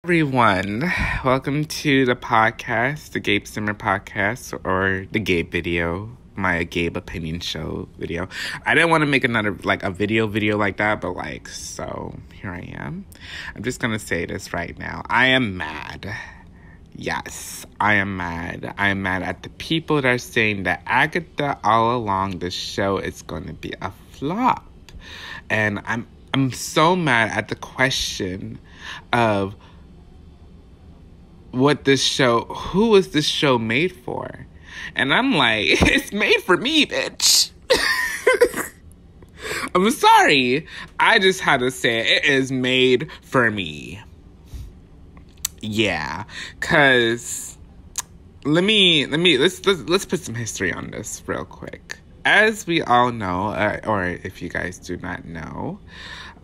everyone. Welcome to the podcast, the GabeSimmer podcast, or the Gabe video, my Gabe opinion show video. I didn't want to make another, a video like that, but, so here I am. I'm just going to say this right now. I am mad. Yes, I am mad. I am mad at the people that are saying that AGATHA all along the show is going to be a flop. And I'm so mad at the question of who is this show made for? And I'm like, it's made for me, bitch. I'm sorry. I just had to say it is made for me. Yeah, cause let's put some history on this real quick. As we all know, or if you guys do not know,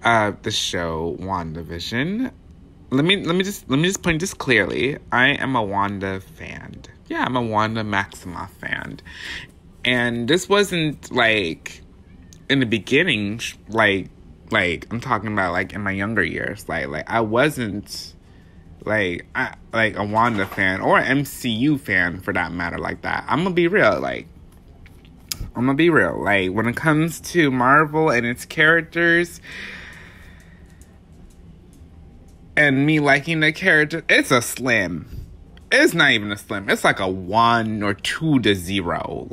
the show WandaVision. Let me just point this clearly. I am a Wanda fan. Yeah, I'm a Wanda Maximoff fan. And this wasn't in the beginning, I'm talking about in my younger years. I wasn't a Wanda fan or an MCU fan for that matter like that. I'm gonna be real. When it comes to Marvel and its characters and me liking the character, it's a slim. It's not even a slim. It's like a 1 or 2 to 0.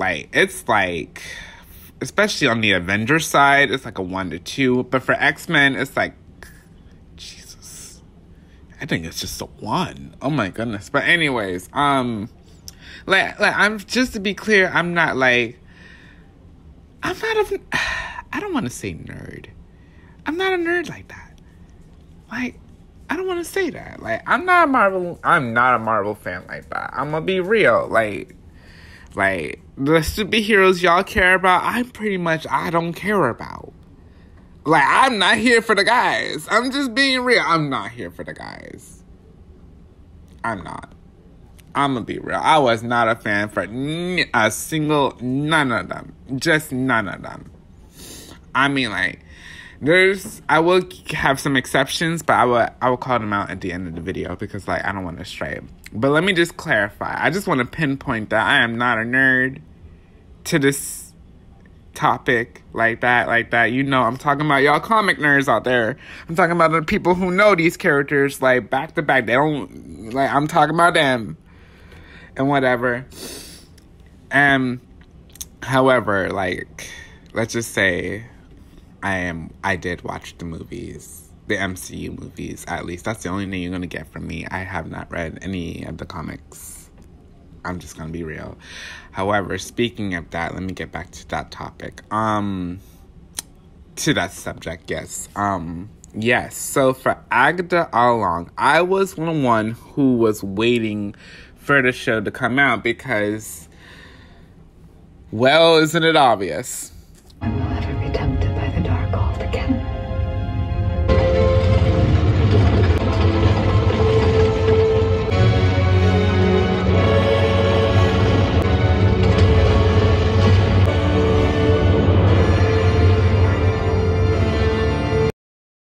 Especially on the Avengers side, it's like a 1 to 2. But for X-Men, it's Jesus. I think it's just a 1. Oh my goodness. But anyways, I'm just to be clear, I don't want to say nerd. I'm not a nerd like that. I don't want to say that. I'm not a Marvel fan like that. I'm gonna be real. The superheroes y'all care about, I don't care about. I'm not here for the guys. I'm just being real. I'm not here for the guys. I'm not. I'm gonna be real. I was not a fan for none of them. Just none of them. I will have some exceptions, but I will call them out at the end of the video because, I don't want to stray. But let me just clarify. I just want to pinpoint that I am not a nerd to this topic like that. You know, I'm talking about y'all comic nerds out there. I'm talking about the people who know these characters, back to back. They don't, I'm talking about them and whatever. However, let's just say I did watch the movies, the MCU movies, at least. That's the only thing you're going to get from me. I have not read any of the comics. I'm just going to be real. However, speaking of that, let me get back to that topic. To that subject, yes. Yes, so for AGATHA all along, I was the one who was waiting for the show to come out because, well, isn't it obvious? I will ever be tempted by the dark cult again.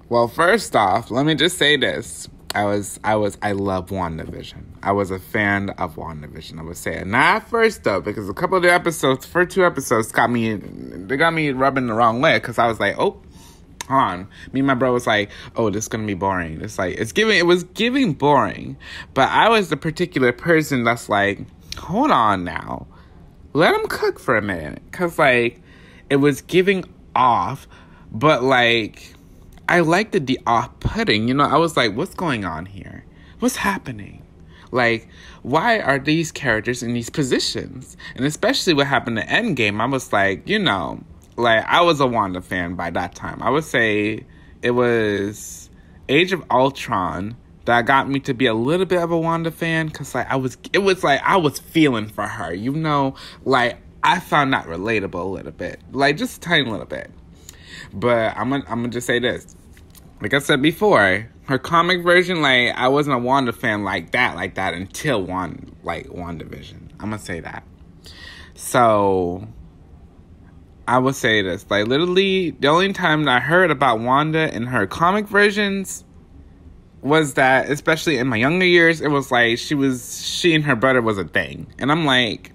Well, first off, let me just say this. I love WandaVision. I was a fan of WandaVision. I would say it. Not at first, though, because a couple of the episodes, first 2 episodes, got me rubbing the wrong way, because I was like, oh, hold on. Me and my bro was like, oh, this is going to be boring. It was giving boring, but I was the particular person that's like, hold on now. Let them cook for a minute, because, it was giving off, but, I liked the off-putting. You know, I was like, what's going on here? What's happening? Why are these characters in these positions? And especially what happened to Endgame, I was like, I was a Wanda fan by that time. I would say it was Age of Ultron that got me to be a little bit of a Wanda fan, because I was feeling for her. I found that relatable a little bit. Just a tiny little bit. But I'm gonna just say this. Like I said before, her comic version, I wasn't a Wanda fan like that until WandaVision. I'm gonna say that. So, I will say this. Literally, the only time that I heard about Wanda in her comic versions was that, especially in my younger years, it was like she and her brother was a thing. And I'm like,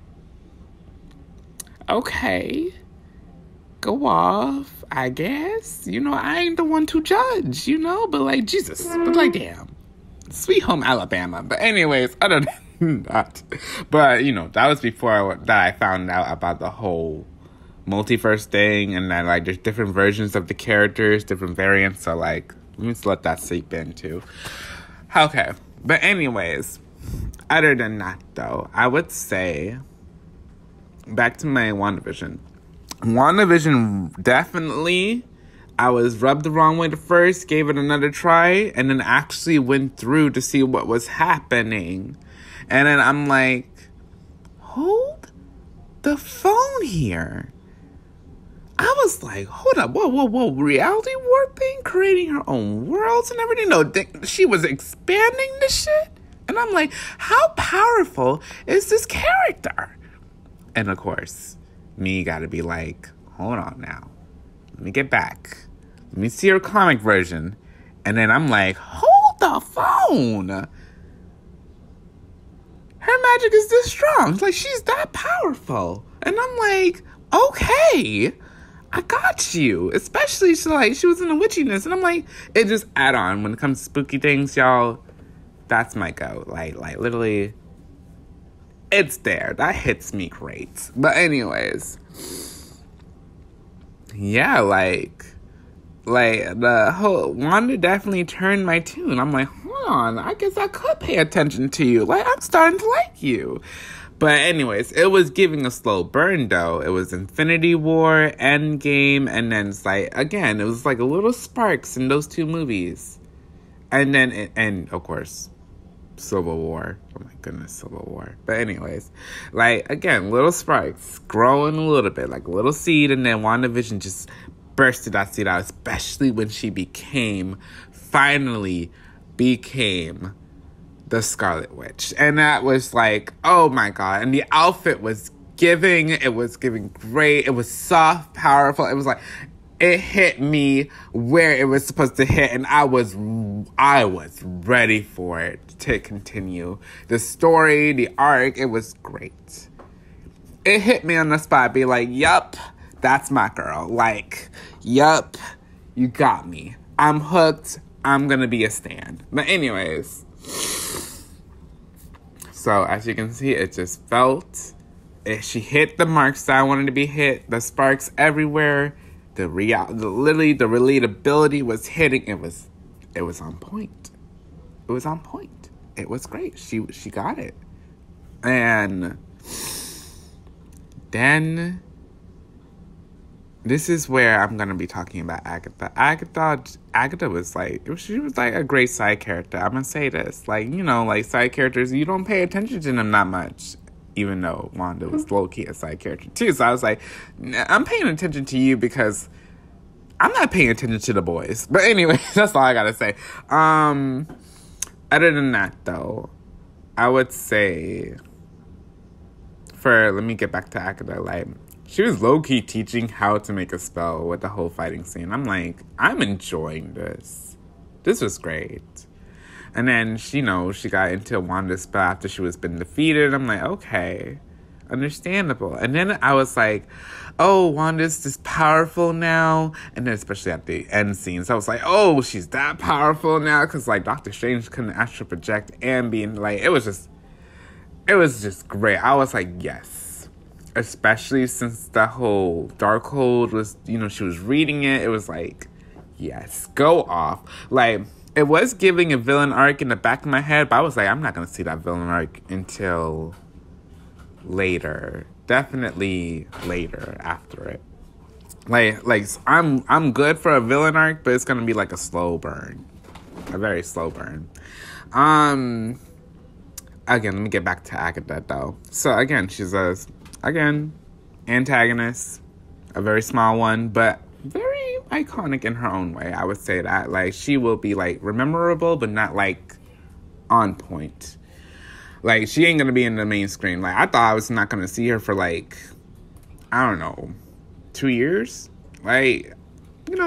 okay, go off, I guess. You know, I ain't the one to judge, you know? But like, Jesus, but like, damn. Sweet home Alabama. But anyways, other than that. But, you know, that was before that I found out about the whole multiverse thing. And that, like, there's different versions of the characters, different variants. So, like, let me just let that seep in, too. Okay. But anyways, other than that, though, I would say, back to my WandaVision. WandaVision, definitely, I was rubbed the wrong way at first, gave it another try, and then actually went through to see what was happening. And then I'm like, hold the phone here. I was like, hold up, whoa, reality warping, creating her own worlds and everything. No, she was expanding the shit. And I'm like, how powerful is this character? And of course, me gotta be like, hold on now. Let me get back. Let me see her comic version. And then I'm like, hold the phone. Her magic is this strong. Like, she's that powerful. And I'm like, okay, I got you. Especially, she was in the witchiness. And I'm like, it just add on. When it comes to spooky things, y'all, that's my go. Like literally, it's there. That hits me great. But anyways, yeah, like the whole Wanda definitely turned my tune. I'm like, hold on, I guess I could pay attention to you. Like, I'm starting to like you. But anyways, it was giving a slow burn, though. It was Infinity War, Endgame, and then it's like, again, it was like a little sparks in those two movies. And then, and of course, Civil War. Oh my goodness, Civil War. But anyways, like, again, little sparks growing a little bit, like a little seed, and then WandaVision just bursted that seed out, especially when she finally became the Scarlet Witch. And that was like, oh my God. And the outfit was giving great. It was soft, powerful. It was like, it hit me where it was supposed to hit, and I was ready for it to continue. The story, the arc, it was great. It hit me on the spot, be like, yup, that's my girl. Like, yup, you got me. I'm hooked. I'm gonna be a stan. But anyways, so as you can see, it just felt, she hit the marks that I wanted to be hit. The sparks everywhere. The relatability was hitting. It was on point. It was on point. It was great. She got it. And then this is where I'm gonna be talking about Agatha. Agatha was like, she was like a great side character. I'm gonna say this, like, you know, like side characters, you don't pay attention to them that much. Even though Wanda was low-key a side character too. So I was like, I'm paying attention to you because I'm not paying attention to the boys. But anyway, that's all I gotta say. Other than that, though, I would say, let me get back to Agatha, like, she was low-key teaching how to make a spell with the whole fighting scene. I'm like, I'm enjoying this. This was great. And then, she got into Wanda's spell after she was been defeated. I'm like, okay, understandable. And then I was like, oh, Wanda's just powerful now. And then especially at the end scenes, I was like, oh, she's that powerful now. Because, like, Doctor Strange couldn't astral project and being, like, it was just great. I was like, yes. Especially since the whole Darkhold was, she was reading it. It was like, yes, go off. Like, it was giving a villain arc in the back of my head, but I was like, I'm not going to see that villain arc until later. Definitely later, after it. Like I'm good for a villain arc, but it's going to be like a slow burn. A very slow burn. Again, let me get back to Agatha, though. So, again, she's antagonist. A very small one, but very iconic in her own way. I would say that, like, she will be, like, memorable, but not, like, on point. Like, she ain't gonna be in the main screen. Like, I thought I was not gonna see her for, like, I don't know, 2 years. Like,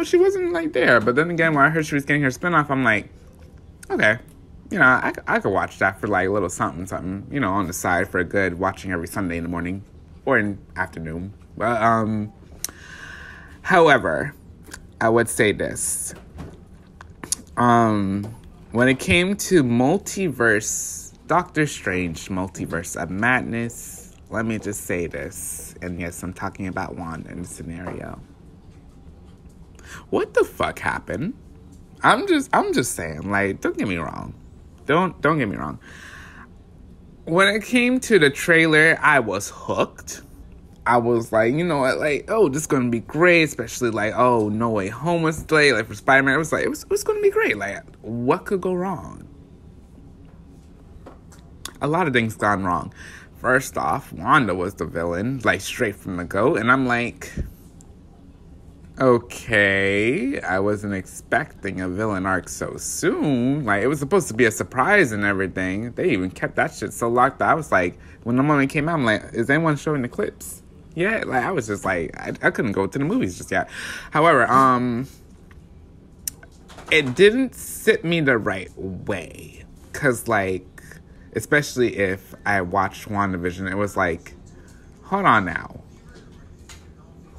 she wasn't, like, there. But then again, when I heard she was getting her spinoff, I'm like, okay. You know, I could watch that for like a little something, something, you know, on the side for a good watching every Sunday in the morning or in afternoon. But, however, I would say this. When it came to multiverse, Doctor Strange, Multiverse of Madness, let me just say this. And yes, I'm talking about Wanda in the scenario. What the fuck happened? I'm just saying, like, don't get me wrong. Don't get me wrong. When it came to the trailer, I was hooked. I was like, you know what, like, oh, this is gonna be great, especially like, oh, No Way Home was delayed, like for Spider-Man. It was like, it was gonna be great. Like, what could go wrong? A lot of things gone wrong. First off, Wanda was the villain, like straight from the go, and I'm like, okay, I wasn't expecting a villain arc so soon. Like, it was supposed to be a surprise and everything. They even kept that shit so locked that I was like, when the moment came out, I'm like, is anyone showing the clips? Yeah, like, I was just like, I couldn't go to the movies just yet. However, it didn't sit me the right way. Because, like, especially if I watched WandaVision, it was like, hold on now.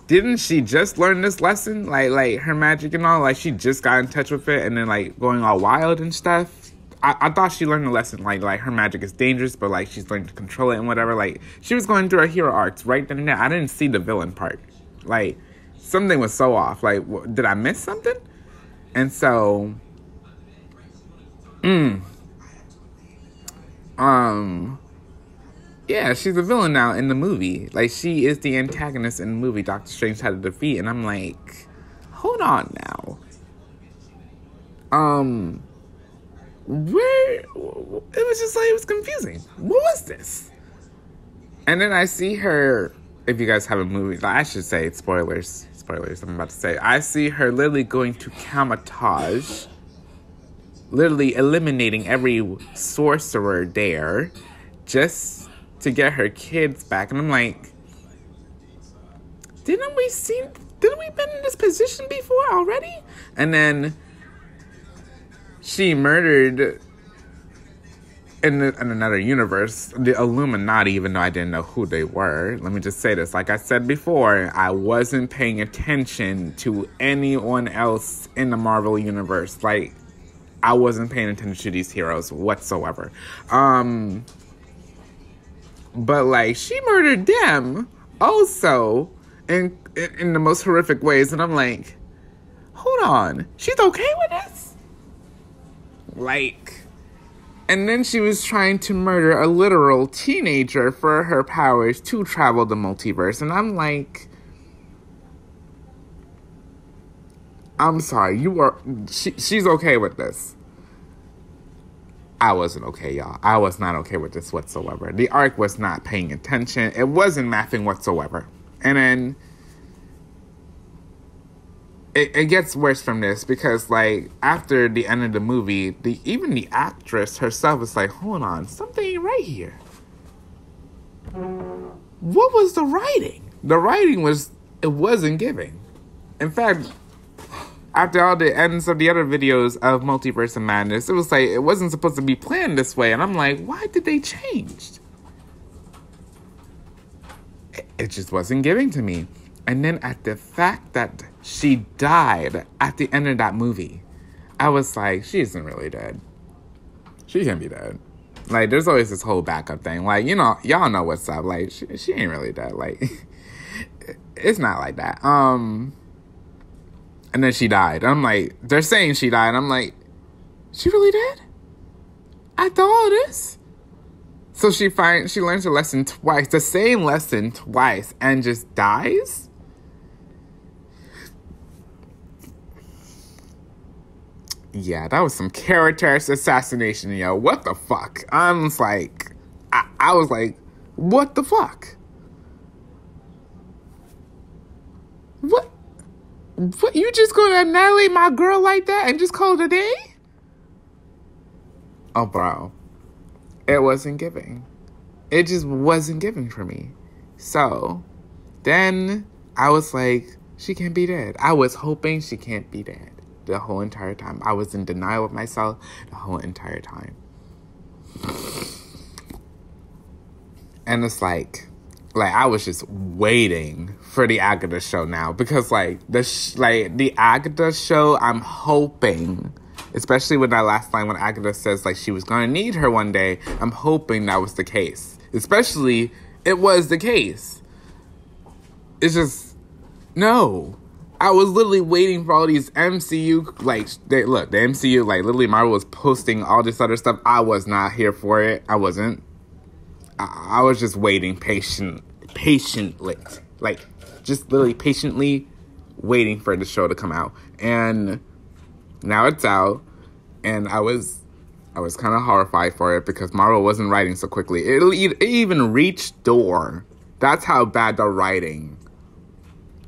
Didn't she just learn this lesson? Like her magic and all? Like, she just got in touch with it and then, like, going all wild and stuff? I thought she learned a lesson. Like, her magic is dangerous, but, like, she's learning to control it and whatever. Like, she was going through her hero arcs right then and there. I didn't see the villain part. Like, something was so off. Like, did I miss something? And so, yeah, she's a villain now in the movie. Like, she is the antagonist in the movie Doctor Strange had to defeat. And I'm like, hold on now. Where? It was just like, it was confusing. What was this? And then I see her, if you guys haven't moved, I should say, spoilers, I'm about to say. I see her literally going to Kamar-Taj, literally eliminating every sorcerer there, just to get her kids back. And I'm like, didn't we been in this position before already? And then she murdered in another universe the Illuminati, even though I didn't know who they were. Let me just say this. Like I said before, I wasn't paying attention to anyone else in the Marvel universe. Like, I wasn't paying attention to these heroes whatsoever. But, like, she murdered them also in the most horrific ways. And I'm like, hold on. She's okay with this? Like, and then she was trying to murder a literal teenager for her powers to travel the multiverse. And I'm like, I'm sorry, she's okay with this. I wasn't okay, y'all. I was not okay with this whatsoever. The arc was not paying attention. It wasn't mathing whatsoever. And then it gets worse from this because, like, after the end of the movie, even the actress herself was like, hold on, something ain't right here. What was the writing? The writing it wasn't giving. In fact, after all the ends of the other videos of Multiverse of Madness, it was like, it wasn't supposed to be planned this way. And I'm like, why did they change? It just wasn't giving to me. And then at the fact that she died at the end of that movie, I was like, she isn't really dead. She can't be dead. Like, there's always this whole backup thing. Like, you know, y'all know what's up. Like, she ain't really dead. Like, it's not like that. And then she died. I'm like, they're saying she died. I'm like, she really dead? After all this? So she learns a lesson twice, the same lesson twice, and just dies? Yeah, that was some character assassination, yo. What the fuck? I was like, what the fuck? What? You just gonna annihilate my girl like that and just call it a day? Oh, bro. It wasn't giving. It just wasn't giving for me. So, then I was like, she can't be dead. I was hoping she can't be dead. the whole entire time. I was in denial of myself the whole entire time. And it's like I was just waiting for the AGATHA show now, because the AGATHA show, I'm hoping, especially with that last line when AGATHA says she was gonna need her one day, I'm hoping that was the case. Especially, it was the case. It's just, no. I was literally waiting for all these MCU, the MCU, literally Marvel was posting all this other stuff. I was not here for it. I wasn't. I was just waiting patiently. Just literally patiently waiting for the show to come out. And now it's out. And I was kind of horrified for it because Marvel wasn't writing so quickly. It even reached door. That's how bad the writing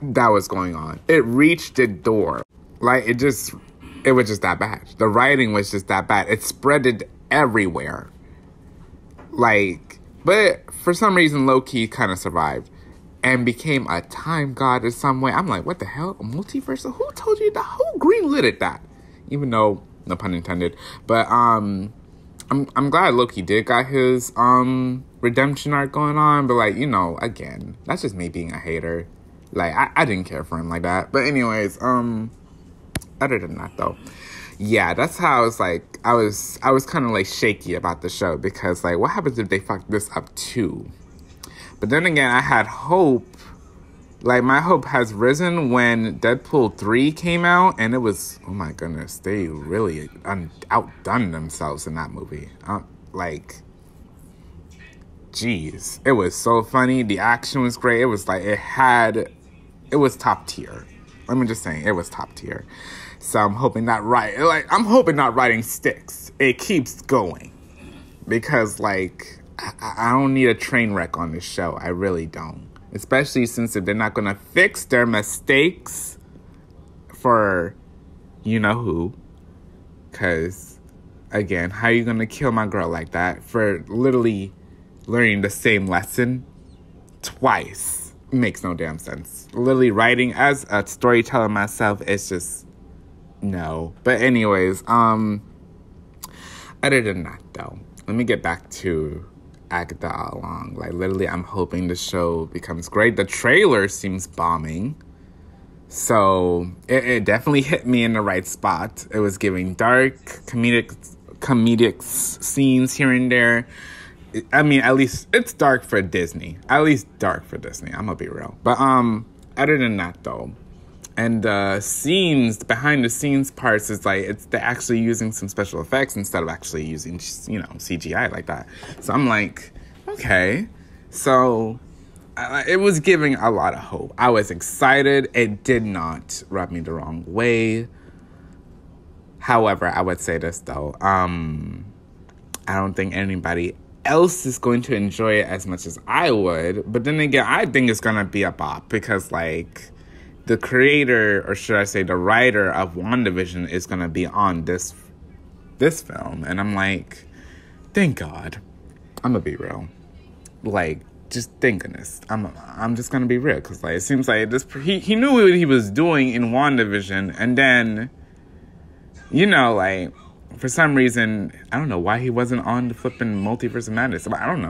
that was going on. It reached the door. It was just that bad. The writing was just that bad. It spreaded everywhere. But for some reason, low-key kind of survived and became a time god in some way. I'm like, what the hell? A multiverse? Who told you that? Who greenlit that? Even though, no pun intended. But I'm glad Loki did got his redemption arc going on. But again, that's just me being a hater. I didn't care for him like that. But anyways, other than that though, yeah, that's how I was I was kind of shaky about the show, because what happens if they fuck this up too? But then again, I had hope. My hope has risen when Deadpool 3 came out, and it was, oh my goodness, they really outdone themselves in that movie. Jeez, it was so funny. The action was great. It was it was top tier. Let me just say, it was top tier. So I'm hoping that writing sticks. It keeps going. Because, I don't need a train wreck on this show. I really don't. Especially since if they're not going to fix their mistakes for you-know-who. Because, again, how are you going to kill my girl like that for literally learning the same lesson twice? Makes no damn sense. Literally writing as a storyteller myself, it's just no. But anyways, other than that though, let me get back to AGATHA all along. Literally, I'm hoping the show becomes great. The trailer seems bombing, so it definitely hit me in the right spot. It was giving dark comedic scenes here and there. I mean, at least it's dark for Disney. At least dark for Disney. I'm gonna be real. But other than that though, and the scenes, behind the scenes parts is they're actually using some special effects instead of actually using CGI like that. So I'm okay. So it was giving a lot of hope. I was excited. It did not rub me the wrong way. However, I would say this though. I don't think anybody else is going to enjoy it as much as I would. But then again, I think it's gonna be a bop because the creator, or should I say the writer of WandaVision, is gonna be on this film. And I'm thank God. I'm gonna be real. Just thank goodness. I'm just gonna be real, because it seems this he knew what he was doing in WandaVision, and then for some reason, I don't know why he wasn't on the flipping Multiverse of Madness. I don't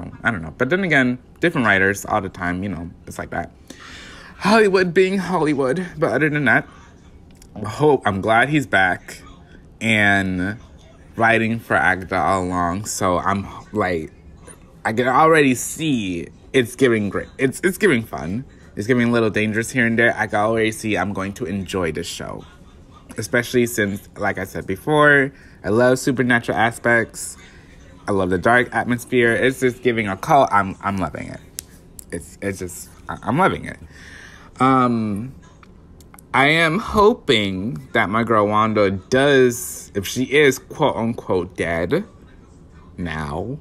know. But then again, different writers all the time, it's like that. Hollywood being Hollywood. But other than that, I'm glad he's back and writing for AGATHA all along. So I'm I can already see it's giving great. It's giving fun. It's giving a little dangerous here and there. I can already see I'm going to enjoy this show. Especially since, like I said before, I love supernatural aspects. I love the dark atmosphere. It's just giving a cult. I'm loving it. I'm loving it. I am hoping that my girl Wanda does, if she is quote unquote dead now,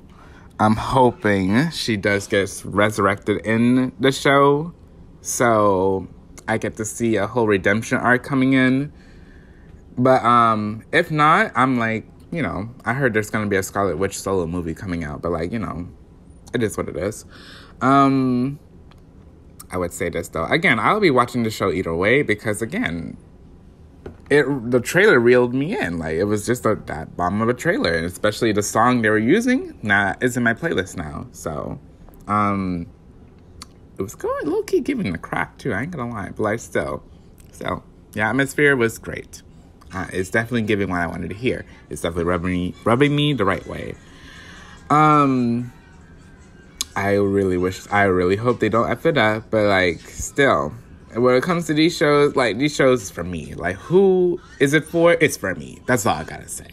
I'm hoping she does get resurrected in the show. So I get to see a whole redemption arc coming in. But if not, I'm I heard there's going to be a Scarlet Witch solo movie coming out. But it is what it is. I would say this, though. Again, I'll be watching the show either way because, again, the trailer reeled me in. Like, it was just that bomb of a trailer, and especially the song they were using is in my playlist now. So, it was going low-key giving the crap too. I ain't gonna lie, but like still, so the atmosphere was great. It's definitely giving what I wanted to hear. It's definitely rubbing me the right way. I really hope they don't F it up, but like still. When it comes to these shows, like, these shows is for me. Like, who is it for? It's for me. That's all I gotta say.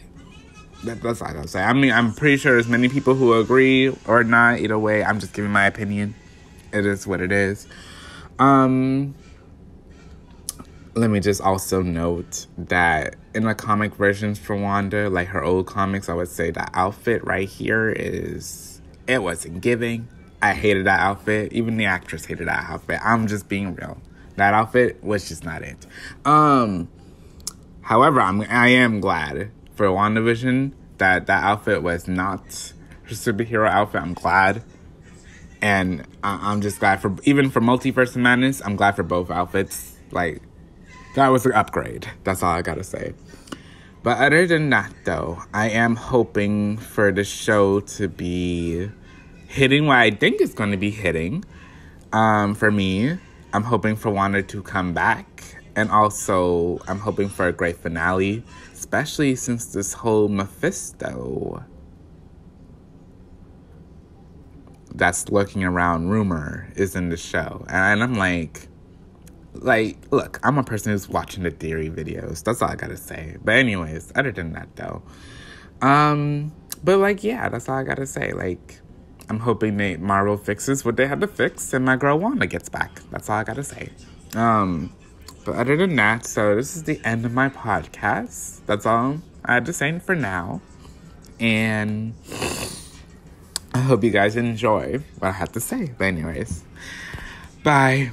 That's all I gotta say. I mean, I'm pretty sure there's many people who agree or not. Either way, I'm just giving my opinion. It is what it is. Let me just also note that in the comic versions for Wanda, like her old comics, I would say the outfit right here it wasn't giving. I hated that outfit. Even the actress hated that outfit. I'm just being real. That outfit was just not it. However, I am glad for WandaVision that outfit was not her superhero outfit. I'm glad. And I'm just glad for Multiverse of Madness, I'm glad for both outfits. Like, that was an upgrade. That's all I gotta say. But other than that, though, I am hoping for the show to be hitting what I think it's going to be hitting. For me, I'm hoping for Wanda to come back. And also, I'm hoping for a great finale. Especially since this whole Mephisto that's lurking around rumor is in the show. And I'm like, look, I'm a person who's watching the theory videos. That's all I gotta say. But anyways, other than that, though. But like, yeah, that's all I gotta say. Like, I'm hoping Marvel fixes what they had to fix and my girl Wanda gets back. That's all I gotta say. But other than that, so this is the end of my podcast. That's all I had to say for now. And I hope you guys enjoy what I had to say. But anyways, bye.